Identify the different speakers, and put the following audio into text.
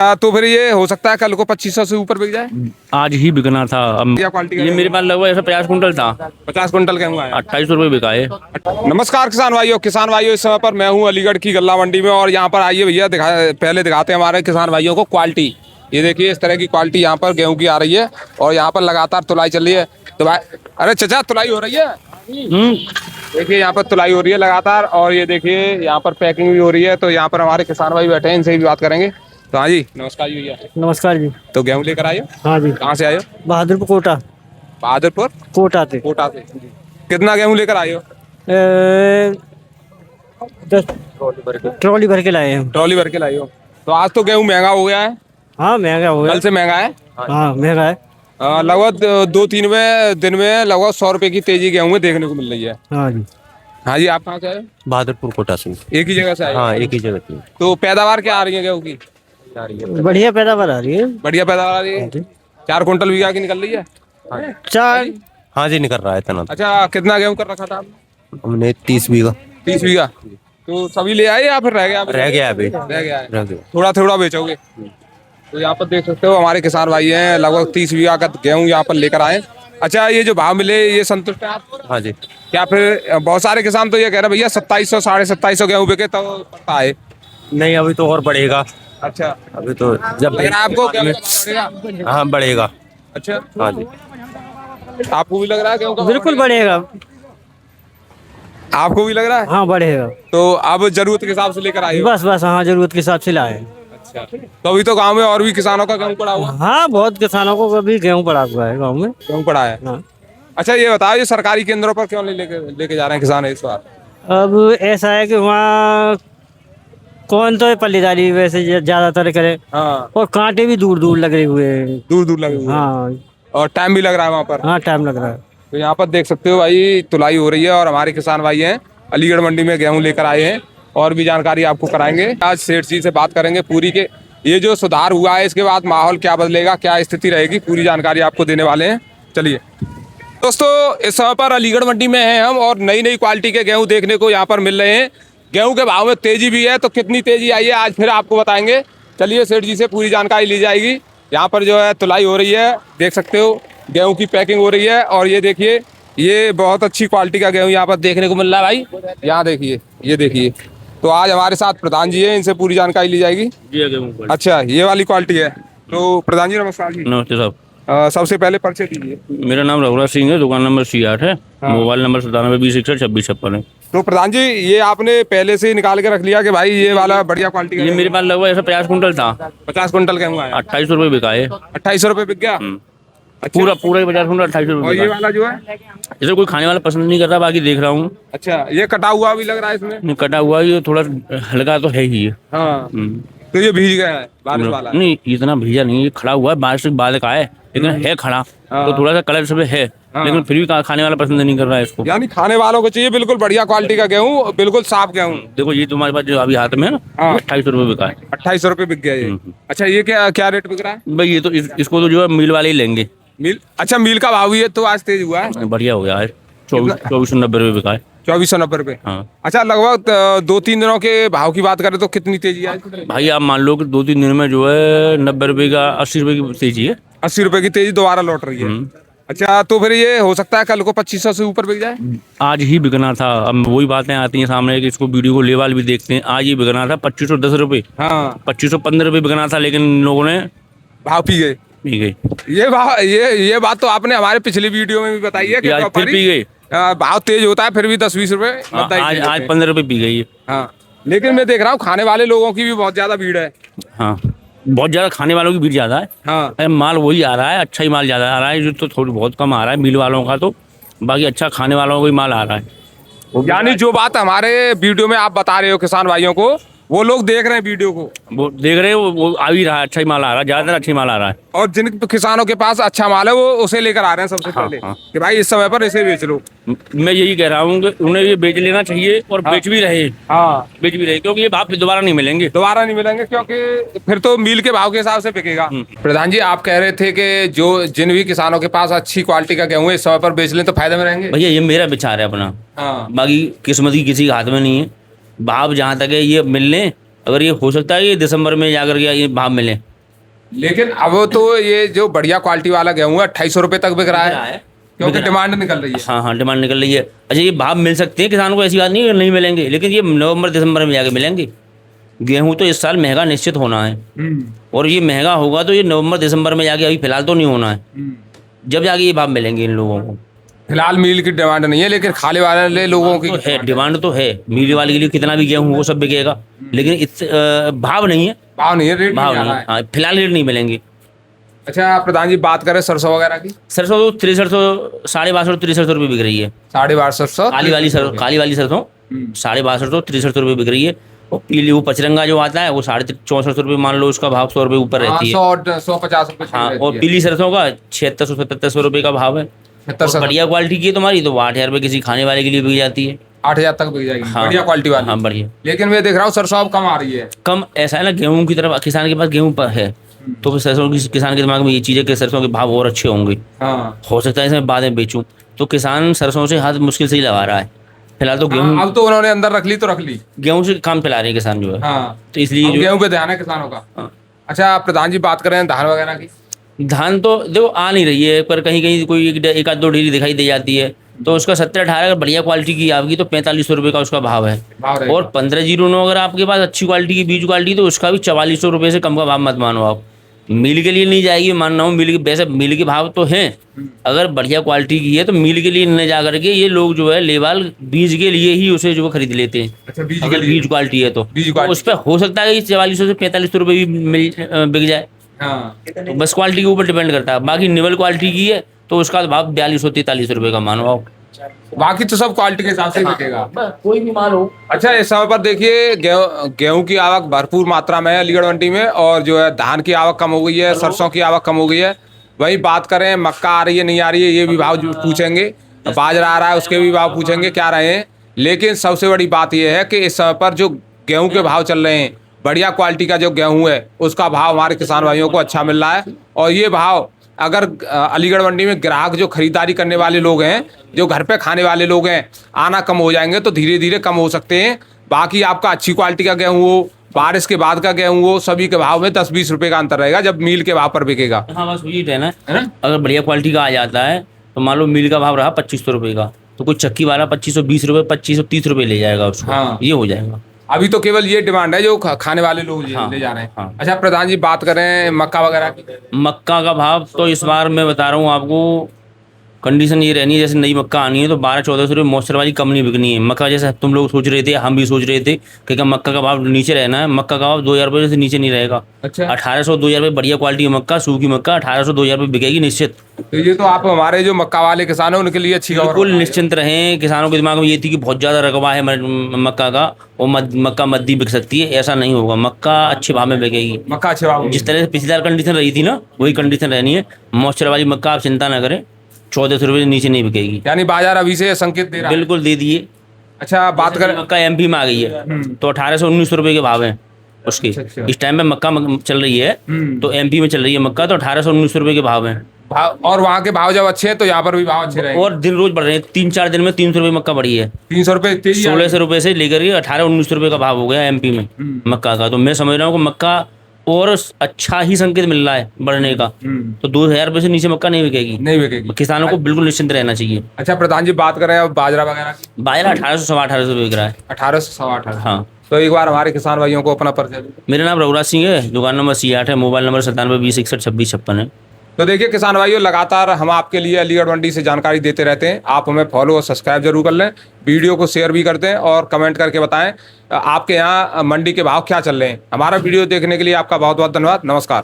Speaker 1: तो फिर ये हो सकता है कल को 2500 से ऊपर बिक जाए।
Speaker 2: आज ही बिकना था।
Speaker 1: क्या क्वालिटी का
Speaker 2: ये मेरे पास लगभग ऐसा 50 कुंटल था।
Speaker 1: 50 कुंटल गेहूं आया।
Speaker 2: 2800 रुपये बिका है।
Speaker 1: नमस्कार किसान भाइयों, इस समय पर मैं हूं अलीगढ़ की गल्ला मंडी में और यहाँ पर आइए भैया पहले दिखाते हैं हमारे किसान भाइयों को क्वालिटी। ये देखिए इस तरह की क्वालिटी यहाँ पर गेहूं की आ रही है और यहाँ पर लगातार तुलाई चल रही है। तो अरे चचा तुलाई हो रही है। देखिए यहाँ पर तुलाई हो रही है लगातार और ये देखिए यहाँ पर पैकिंग भी हो रही है। तो यहाँ पर हमारे किसान भाई बैठे हैं, इनसे भी बात करेंगे। तो हाँ जी नमस्कार जी भैया।
Speaker 3: नमस्कार जी।
Speaker 1: तो गेहूं लेकर आए?
Speaker 3: हाँ जी।
Speaker 1: कहाँ से आए हो?
Speaker 3: बहादुरपुर कोटा।
Speaker 1: बहादुरपुर
Speaker 3: कोटा से।
Speaker 1: कोटा से। कितना गेहूं लेकर आए हो?
Speaker 3: 10 ट्रॉली भर के लाए हैं।
Speaker 1: ट्रॉली भर के लाए हो। तो आज तो गेहूं महंगा हो गया है।
Speaker 3: हाँ महंगा हो गया।
Speaker 1: कल से महंगा है।
Speaker 3: हाँ महंगा है।
Speaker 1: लगभग 2-3 दिन में लगभग 100 रुपए की तेजी गेहूं में देखने को मिल रही है।
Speaker 3: हाँ जी।
Speaker 1: हाँ जी आप कहाँ से आए?
Speaker 4: बहादुरपुर कोटा से।
Speaker 1: एक ही जगह से आए?
Speaker 4: हाँ एक ही जगह थी।
Speaker 1: तो पैदावार क्या आ रही है गेहूं की?
Speaker 3: बढ़िया पैदावार आ रही है।
Speaker 1: बढ़िया पैदावार आ रही है। 4 कुंटल बीघा की निकल रही है।
Speaker 3: 4।
Speaker 4: हाँ जी निकल रहा है इतना।
Speaker 1: अच्छा कितना गेहूं कर रखा था आपने?
Speaker 4: हमने 30 बीघा।
Speaker 1: 30 बीघा। तो सभी ले आए या फिर रह गया?
Speaker 4: रह गया अभी।
Speaker 1: रह गया है।
Speaker 4: रह गया।
Speaker 1: थोड़ा थोड़ा बेचोगे? तो यहाँ पर देख सकते हो हमारे किसान भाई हैं, लगभग 30 बीघा का गेहूं यहाँ पर लेकर आए। अच्छा ये जो भाव मिले ये संतुष्ट है आप?
Speaker 4: हाँ जी।
Speaker 1: क्या फिर बहुत सारे किसान तो ये कह रहे हैं भैया 2700 2750 गेहूं बिके तो पड़ता है।
Speaker 4: नहीं अभी तो और बढ़ेगा।
Speaker 1: अच्छा
Speaker 4: अभी तो जब
Speaker 1: लग रहा है आपको क्या बढ़ेगा?
Speaker 4: हाँ बढ़ेगा।
Speaker 1: अच्छा
Speaker 4: हाँ जी।
Speaker 1: आपको भी लग रहा है गेहूं का?
Speaker 3: बिल्कुल बढ़ेगा।
Speaker 1: आपको भी लग रहा है?
Speaker 3: हाँ बढ़ेगा।
Speaker 1: तो अब जरूरत के हिसाब से लेकर आए हो?
Speaker 3: बस हाँ जरूरत के हिसाब से लाए।
Speaker 1: अच्छा तो अभी तो गांव में और भी किसानों का गेहूं पड़ा हुआ?
Speaker 3: हाँ बहुत किसानों को अभी गेहूँ पड़ा हुआ है गाँव में।
Speaker 1: गेहूं पड़ा है।
Speaker 3: हाँ।
Speaker 1: अच्छा ये बताओ ये सरकारी केंद्रों पर क्यों नहीं लेके जा रहे हैं किसान इस बार?
Speaker 3: अब ऐसा है कि वहाँ कौन तो पल्लेदारी वैसे ज्यादातर करे।
Speaker 1: हाँ
Speaker 3: और कांटे भी दूर दूर लगे हुए हैं।
Speaker 1: दूर दूर लगे हुए हैं।
Speaker 3: हाँ।
Speaker 1: और टाइम भी लग रहा है वहाँ पर।
Speaker 3: हाँ टाइम लग रहा है।
Speaker 1: तो यहाँ पर देख सकते हो भाई तुलाई हो रही है और हमारे किसान भाई हैं अलीगढ़ मंडी में गेहूं लेकर आए हैं और भी जानकारी आपको कराएंगे। आज सेठ जी से बात करेंगे पूरी के ये जो सुधार हुआ है इसके बाद माहौल क्या बदलेगा, क्या स्थिति रहेगी, पूरी जानकारी आपको देने वाले हैं। चलिए दोस्तों इस समय पर अलीगढ़ मंडी में हैं हम और नई नई क्वालिटी के गेहूं देखने को यहाँ पर मिल रहे हैं। गेहूं के भाव में तेजी भी है, तो कितनी तेजी आई है आज फिर आपको बताएंगे। चलिए सेठ जी से पूरी जानकारी ली जाएगी। यहाँ पर जो है तुलाई हो रही है, देख सकते हो गेहूं की पैकिंग हो रही है और ये देखिए ये बहुत अच्छी क्वालिटी का गेहूं यहाँ पर देखने को मिल रहा है भाई। यहाँ देखिए ये देखिए। तो आज हमारे साथ प्रधान जी हैं, इनसे पूरी जानकारी ली जाएगी। अच्छा ये वाली क्वालिटी है। तो प्रधान जी नमस्कार जी।
Speaker 2: नमस्ते साहब।
Speaker 1: सबसे पहले परिचय दीजिए।
Speaker 2: मेरा नाम रघुराज सिंह है, दुकान नंबर C8 है। मोबाइल नंबर 9720612656 है।
Speaker 1: तो प्रधान जी ये आपने पहले से ही निकाल के रख लिया कि भाई ये वाला बढ़िया क्वालिटी का
Speaker 2: ये मेरे पास लगभग ऐसा 50 कुंटल था।
Speaker 1: 50 कुंटल गेहूं आया।
Speaker 2: 2800 रुपये बिका है।
Speaker 1: 2800 रुपये बिक गया।
Speaker 2: पूरा 50 कुंटल 2800
Speaker 1: और
Speaker 2: रुपये
Speaker 1: ये
Speaker 2: का।
Speaker 1: वाला जो है
Speaker 2: इसे कोई खाने वाला पसंद नहीं कर रहा, बाकी देख रहा हूँ।
Speaker 1: अच्छा ये कटा हुआ भी लग रहा है इसमें।
Speaker 2: कटा हुआ ये थोड़ा हल्का तो है ही।
Speaker 1: हाँ तो ये भीज गया है बारिश वाला?
Speaker 2: नहीं इतना भीजा नहीं, ये खड़ा हुआ है, बारिश के बाद का है लेकिन है खड़ा। तो थोड़ा सा कलर सब है लेकिन फिर भी खाने वाला पसंद नहीं कर रहा है इसको।
Speaker 1: यानी खाने वालों को चाहिए बिल्कुल बढ़िया क्वालिटी का गेहूं, बिल्कुल साफ गेहूं।
Speaker 2: देखो ये तुम्हारे पास जो अभी हाथ में है ना, 2800 रुपये बिका है।
Speaker 1: 2800 रुपये बिक गया ये। अच्छा ये क्या क्या रेट बिक रहा है
Speaker 2: भाई? ये तो इसको तो जो है मिल वाले ही लेंगे।
Speaker 1: मिल? अच्छा मिल का भाव ही है तो आज तेज हुआ है।
Speaker 2: बढ़िया हो गया है। 2490 रुपये बिका है।
Speaker 1: 2490 रुपये।
Speaker 2: हाँ
Speaker 1: अच्छा लगभग 2-3 दिनों के भाव की बात करें तो कितनी तेजी है
Speaker 2: भाई? आप मान लो कि 2-3 दिन में जो है 90 रुपये का 80 रुपये की तेजी है।
Speaker 1: 80 रुपये की तेजी दोबारा लौट रही है। अच्छा तो फिर ये हो सकता है कल को 2500 से ऊपर बिक जाए।
Speaker 2: आज ही बिकना था। अब वही बातें आती हैं सामने कि इसको वीडियो को लेवल भी देखते हैं। आज ही बिकना था 2510 रुपये।
Speaker 1: हाँ
Speaker 2: 2515 रुपये बिकना था लेकिन इन लोगों ने
Speaker 1: भाव पी गए।
Speaker 2: पी गई
Speaker 1: ये बात तो आपने हमारे पिछली वीडियो में भी बताई है कि
Speaker 2: आज फिर पी गई।
Speaker 1: भाव तेज होता है फिर भी 10-20 रुपए
Speaker 2: आज 15 रुपये पी गई है।
Speaker 1: हाँ लेकिन मैं देख रहा हूँ खाने वाले लोगों की भी बहुत ज्यादा भीड़ है।
Speaker 2: हाँ बहुत ज्यादा खाने वालों की भीड़ ज्यादा है।
Speaker 1: हाँ
Speaker 2: अरे माल वही आ रहा है, अच्छा ही माल ज्यादा आ रहा है। जो तो थोड़ी बहुत कम आ रहा है मिल वालों का, तो बाकी अच्छा खाने वालों का ही माल आ रहा है।
Speaker 1: यानी जो बात हमारे वीडियो में आप बता रहे हो किसान भाइयों को, वो लोग देख रहे हैं वीडियो को,
Speaker 2: वो देख रहे हो, वो आ ही रहा है, अच्छा ही माल आ रहा है, ज्यादातर अच्छा ही माल आ रहा है।
Speaker 1: और जिन किसानों के पास अच्छा माल है वो उसे लेकर आ रहे हैं सबसे पहले कि भाई इस समय पर इसे बेच लो।
Speaker 2: मैं यही कह रहा हूँ कि उन्हें ये बेच लेना चाहिए और बेच भी रहे।
Speaker 1: हाँ
Speaker 2: बेच भी रहे क्योंकि ये भाव फिर दोबारा नहीं मिलेंगे।
Speaker 1: दोबारा नहीं मिलेंगे क्योंकि फिर तो मील के भाव के हिसाब से बिकेगा। प्रधान जी आप कह रहे थे कि जो जिन भी किसानों के पास अच्छी क्वालिटी का गेहूं है इस समय पर बेच लें तो फायदे में रहेंगे।
Speaker 2: भैया ये मेरा विचार है अपना। बाकी किस्मत की किसी के हाथ में नहीं है। भाव जहाँ तक है ये मिलने, अगर ये हो सकता है ये दिसंबर में जाकर के ये भाव मिले
Speaker 1: लेकिन अब तो ये जो बढ़िया क्वालिटी वाला गेहूं है 2800 रुपए तक बिक रहा है, क्योंकि डिमांड निकल रही है।
Speaker 2: हाँ हाँ, डिमांड निकल रही है। अच्छा, ये भाव मिल सकते हैं किसानों को, ऐसी बात नहीं है नहीं मिलेंगे, लेकिन ये नवंबर दिसंबर में जाके मिलेंगे। गेहूं तो इस साल महंगा निश्चित होना है, और ये महंगा होगा तो ये नवंबर दिसंबर में जाके, अभी फिलहाल तो नहीं होना है, जब जाके ये भाव मिलेंगे इन लोगों को।
Speaker 1: फिलहाल मील की डिमांड नहीं है, लेकिन खाने वाले लोगों की
Speaker 2: तो है, डिमांड तो है। मील वाले के लिए कितना भी गेहूं वो सब बिकेगा, लेकिन इस भाव नहीं है,
Speaker 1: भाव नहीं है, रेट
Speaker 2: भाव
Speaker 1: नहीं आ
Speaker 2: नहीं
Speaker 1: रहा
Speaker 2: है।
Speaker 1: है।
Speaker 2: हाँ, फिलहाल रेट नहीं मिलेंगे।
Speaker 1: अच्छा प्रधान जी, बात करें सरसों वगैरह की।
Speaker 2: सरसों तो 6300, 6250, 6300 रुपये बिक रही है।
Speaker 1: 6250
Speaker 2: काली वाली सरसों 6250, 6300 रुपये बिक रही है। और पीली वो पचरंगा जो आता है वो 6450 रुपये, मान लो उसका भाव 100 रुपये ऊपर रहती है।
Speaker 1: 150 रुपए
Speaker 2: हाँ, और पीली सरसों का 7600, 7700 रुपये का भाव है। और बढ़िया क्वालिटी की है तुम्हारी तो 8000 रुपये किसी खाने वाले के लिए बिक जाती है।
Speaker 1: 8000 तक बिक जाएगी,
Speaker 2: हाँ,
Speaker 1: बढ़िया क्वालिटी वाली।
Speaker 2: हाँ बढ़िया।
Speaker 1: लेकिन मैं देख रहा हूँ सरसों अब कम आ रही है।
Speaker 2: कम ऐसा है ना, गेहूं की तरफ किसान के पास गेहूं पर है, तो फिर सरसों की किसान के दिमाग में ये चीज़ है कि सरसों के भाव और अच्छे होंगे,
Speaker 1: हाँ,
Speaker 2: हो सकता है इसमें बाद में बेचूं, तो किसान सरसों से हाथ मुश्किल से ही लगा रहा है फिलहाल तो। गेहूं
Speaker 1: अब तो उन्होंने अंदर रख ली तो रख ली,
Speaker 2: गेहूं से काम चला रहे हैं किसान जो है।
Speaker 1: हाँ,
Speaker 2: तो इसलिए
Speaker 1: अब
Speaker 2: जो
Speaker 1: गेहूं पे ध्यान है किसानों का।
Speaker 2: हाँ।
Speaker 1: अच्छा प्रधान जी, बात करें धान वगैरह की।
Speaker 2: धान तो देखो आ नहीं रही है, पर कहीं कहीं कोई एक आध दो ढेरी दिखाई दे जाती है, तो उसका 70-18 अगर बढ़िया क्वालिटी की आपकी तो 4500 रुपये का उसका भाव है।
Speaker 1: भाव रहेगा।
Speaker 2: और 1509 अगर आपके पास अच्छी क्वालिटी की बीज क्वालिटी तो उसका भी 4400 रुपये से कम का भाव मत मानो आप। मिल के लिए नहीं जाएगी, मान रहा हूँ मिल के, वैसे मिल के भाव तो हैं, अगर बढ़िया क्वालिटी की है तो मिल के लिए न जा करके ये लोग जो है लेवाल बीज के लिए ही उसे जो खरीद लेते हैं।
Speaker 1: अच्छा, बीज के
Speaker 2: अगर
Speaker 1: लिए।
Speaker 2: बीज क्वालिटी है तो
Speaker 1: बीज
Speaker 2: तो उस पर हो सकता है कि 4400 से 4500 रुपये भी बिक जाए।
Speaker 1: हाँ,
Speaker 2: तो बस क्वालिटी के ऊपर डिपेंड करता है। बाकी निवल क्वालिटी की है तो उसका भाव 4200-4300 रुपये का मानो आप।
Speaker 1: बाकी तो सब क्वालिटी के हिसाब से ही बिकेगा।
Speaker 2: कोई भी माल हो।
Speaker 1: अच्छा, इस समय पर देखिए गेहूं की आवक भरपूर मात्रा में है अलीगढ़ मंडी में, और जो है धान की आवक कम हो गई है, सरसों की आवक कम हो गई है। वही बात करें मक्का आ रही है नहीं आ रही है, ये भी भाव पूछेंगे। बाजरा आ रहा है उसके भी भाव पूछेंगे क्या रहे हैं। लेकिन सबसे बड़ी बात यह है कि इस समय पर जो गेहूं के भाव चल रहे हैं, बढ़िया क्वालिटी का जो गेहूं है उसका भाव हमारे किसान भाइयों को अच्छा मिल रहा है। और ये भाव अगर अलीगढ़ मंडी में ग्राहक जो खरीदारी करने वाले लोग हैं, जो घर पे खाने वाले लोग हैं, आना कम हो जाएंगे तो धीरे धीरे कम हो सकते हैं। बाकी आपका अच्छी क्वालिटी का गेहूं हो, बारिश के बाद का गेहूं हो, सभी के भाव में 10-20 रुपए का अंतर रहेगा जब मील के भाव पर बिकेगा।
Speaker 2: हाँ, बस वही रहना
Speaker 1: है ना?
Speaker 2: अगर बढ़िया क्वालिटी का आ जाता है तो मान लो मिल का भाव रहा 2500 रुपये का, तो कोई चक्की वाला 2520 रुपये, 2530 रुपये ले जाएगा उसको।
Speaker 1: हाँ।
Speaker 2: ये हो जाएगा।
Speaker 1: अभी तो केवल ये डिमांड है जो खाने वाले लोग
Speaker 2: हाँ,
Speaker 1: ले जा रहे हैं।
Speaker 2: हाँ।
Speaker 1: अच्छा प्रधान जी, बात करें मक्का वगैरह की।
Speaker 2: मक्का का भाव तो इस बार मैं बता रहा हूँ आपको, कंडीशन ये रहनी है जैसे नई मक्का आनी है तो 1200-1400 रुपये मॉइस्चर वाली कम नहीं बिकनी है। मक्का जैसे तुम लोग सोच रहे थे, हम भी सोच रहे थे कि मक्का का भाव नीचे रहना है, मक्का का भाव 2000 रुपये से नीचे नहीं रहेगा।
Speaker 1: अच्छा,
Speaker 2: 1800-2000 रुपये बढ़िया क्वालिटी की मक्का, सूखी मक्का 1800-2000 रुपये बिकेगी निश्चित।
Speaker 1: तो ये तो आप हमारे जो मक्का वाले किसान हैं उनके लिए अच्छी खबर
Speaker 2: बिल्कुल
Speaker 1: है।
Speaker 2: निश्चिंत रहें। किसानों के दिमाग में ये थी कि बहुत ज़्यादा रकबा है मक्का का, और मक्का मद्दी बिक सकती है, ऐसा नहीं होगा। मक्का अच्छे भाव में बिकेगी।
Speaker 1: मक्का अच्छे भाव में।
Speaker 2: जिस तरह से पिछली बार कंडीशन रही थी ना, वही कंडीशन रहनी है। मॉइस्चर वाली मक्का आप चिंता ना करें, 1400 रुपये से नीचे नहीं बिकेगी।
Speaker 1: यानी बाजार अभी से संकेत दे रहा है।
Speaker 2: बिल्कुल दे दिए।
Speaker 1: अच्छा, बात करें
Speaker 2: मक्का एमपी में आ गई है तो 1800-1900 रुपये के भाव हैं उसके।
Speaker 1: अच्छा।
Speaker 2: इस टाइम पे मक्का चल रही है तो एमपी में चल रही है मक्का, तो 1800-1900 रुपये के भाव हैं।
Speaker 1: भाव, और वहाँ के भाव जब अच्छे हैं तो यहाँ पर भी भाव अच्छे रहेंगे।
Speaker 2: और दिन रोज बढ़ रहे हैं, 3-4 दिन में 300 रुपये मक्का बढ़ी है।
Speaker 1: 300 रुपये तेजी आ रही है।
Speaker 2: 1600 रुपये से लेकर के 1800-1900 रुपये का भाव हो गया एमपी में मक्का का। तो मैं समझ रहा हूँ कि मक्का और अच्छा ही संकेत मिल रहा है बढ़ने का। तो 2000 रुपये से नीचे मक्का नहीं बिकेगी।
Speaker 1: नहीं बिकेगी।
Speaker 2: किसानों को बिल्कुल निश्चिंत रहना चाहिए।
Speaker 1: अच्छा प्रधान जी, बात करें अब बाजरा वगैरह की।
Speaker 2: बाजरा 1800-1850 रुपये बिक रहा है।
Speaker 1: 1800-1800।
Speaker 2: हाँ।
Speaker 1: तो एक बार हमारे किसान भाइयों को अपना परिचय दो।
Speaker 2: मेरा नाम रघुराज सिंह है, दुकान नंबर C8 है, मोबाइल नंबर 9720612656 है।
Speaker 1: तो देखिए किसान भाइयों, लगातार हम आपके लिए अलीगढ़ मंडी से जानकारी देते रहते हैं। आप हमें फॉलो और सब्सक्राइब जरूर कर लें, वीडियो को शेयर भी करते हैं और कमेंट करके बताएं आपके यहाँ मंडी के भाव क्या चल रहे हैं। हमारा वीडियो देखने के लिए आपका बहुत बहुत धन्यवाद। नमस्कार।